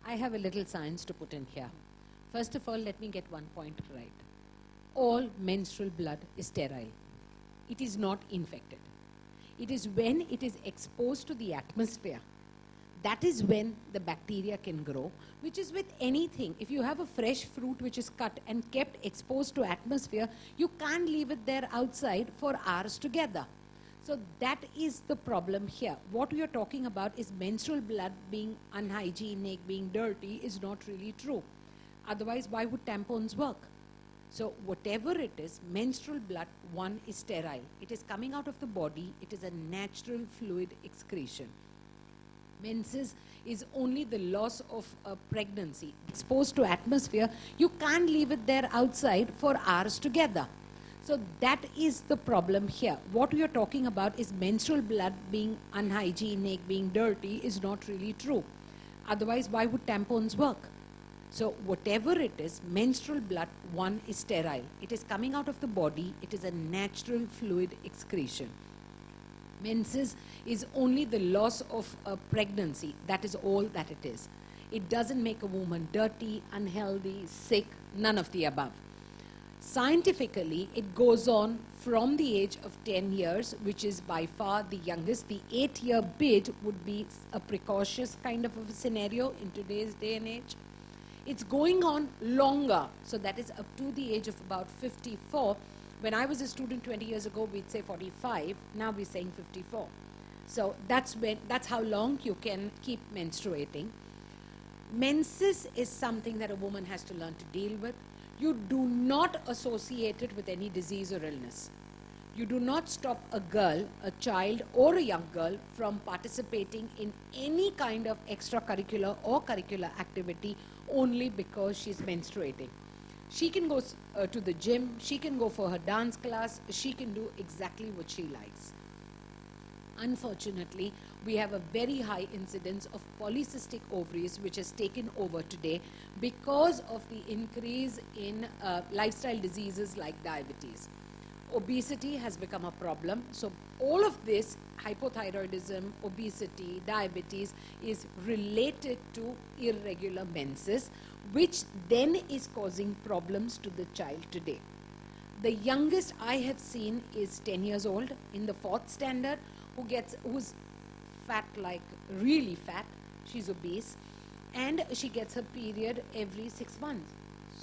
I have a little science to put in here. First of all, let me get one point right. All menstrual blood is sterile. It is not infected. It is when it is exposed to the atmosphere, that is when the bacteria can grow, which is with anything. If you have a fresh fruit which is cut and kept exposed to atmosphere, you can't leave it there outside for hours together. So that is the problem here. What we are talking about is menstrual blood being unhygienic, being dirty is not really true. Otherwise, why would tampons work? So whatever it is, menstrual blood, one, is sterile. It is coming out of the body. It is a natural fluid excretion. Menses is only the loss of a pregnancy. Exposed to atmosphere, you can't leave it there outside for hours together. So that is the problem here. What we are talking about is menstrual blood being unhygienic, being dirty is not really true. Otherwise, why would tampons work? So whatever it is, menstrual blood, one, is sterile. It is coming out of the body. It is a natural fluid excretion. Menses is only the loss of a pregnancy. That is all that it is. It doesn't make a woman dirty, unhealthy, sick, none of the above. Scientifically, it goes on from the age of 10 years, which is by far the youngest. The 8-year bid would be a precautious kind of a scenario in today's day and age. It's going on longer, so that is up to the age of about 54. When I was a student 20 years ago, we'd say 45. Now we're saying 54. So that's how long you can keep menstruating. Menses is something that a woman has to learn to deal with. You do not associate it with any disease or illness. You do not stop a girl, a child, or a young girl from participating in any kind of extracurricular or curricular activity only because she's menstruating. She can go to the gym, she can go for her dance class, she can do exactly what she likes. Unfortunately, we have a very high incidence of polycystic ovaries which has taken over today because of the increase in lifestyle diseases like diabetes. Obesity has become a problem. So all of this, hypothyroidism, obesity, diabetes, is related to irregular menses, which then is causing problems to the child today. The youngest I have seen is 10 years old in the 4th standard who's fat, like really fat. She's obese and she gets her period every 6 months.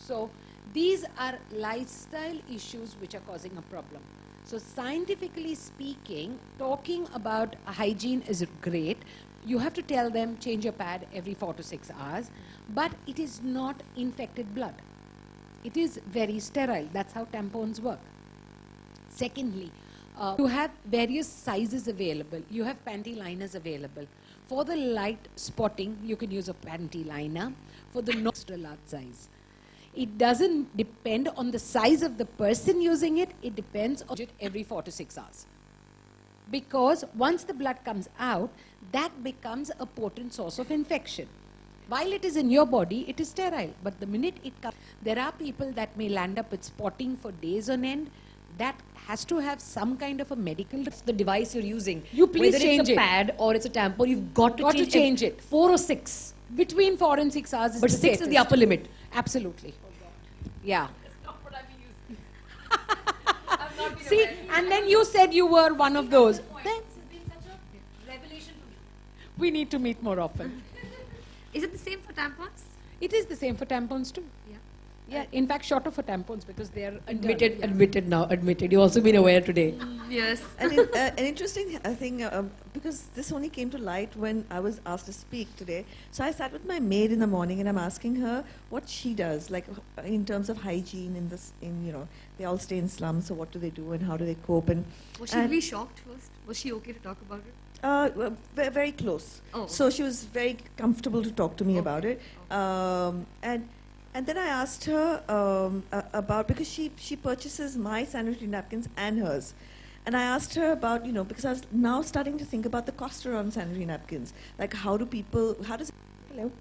So these are lifestyle issues which are causing a problem. So scientifically speaking, talking about hygiene is great. You have to tell them change your pad every 4 to 6 hours, but it is not infected blood. It is very sterile. That's how tampons work. Secondly, you have various sizes available. You have panty liners available. For the light spotting, you can use a panty liner. For the extra large size. It doesn't depend on the size of the person using it. It depends on it every 4 to 6 hours. Because once the blood comes out, that becomes a potent source of infection. While it is in your body, it is sterile. But the minute it comes, there are people that may land up with spotting for days on end. That has to have some kind of a medical... The device you're using. You please whether change it. Whether it's a pad or it's a tampon, you've got to change it. 4 or 6. Between 4 and 6 hours is but the 6 safest. is the upper limit. Absolutely. Yeah. That's not what I've been using. I've not been See, aware. and then you said you were one of those. Then This has been such a revelation to me. we need to meet more often. Is it the same for tampons? It is the same for tampons too. Yeah. Yeah, in fact, shorter for tampons because they are Admitted now. You've also been aware today. Yes. And an interesting thing, because this only came to light when I was asked to speak today. So I sat with my maid in the morning and I'm asking her what she does, like in terms of hygiene they all stay in slums, so what do they do and how do they cope? And Was she really shocked first? Was she okay to talk about it? well, very close. Oh. So she was very comfortable to talk to me about it. And then I asked her about, because she purchases my sanitary napkins and hers. And I asked her about, because I was now starting to think about the cost around sanitary napkins. Like how does... Hello?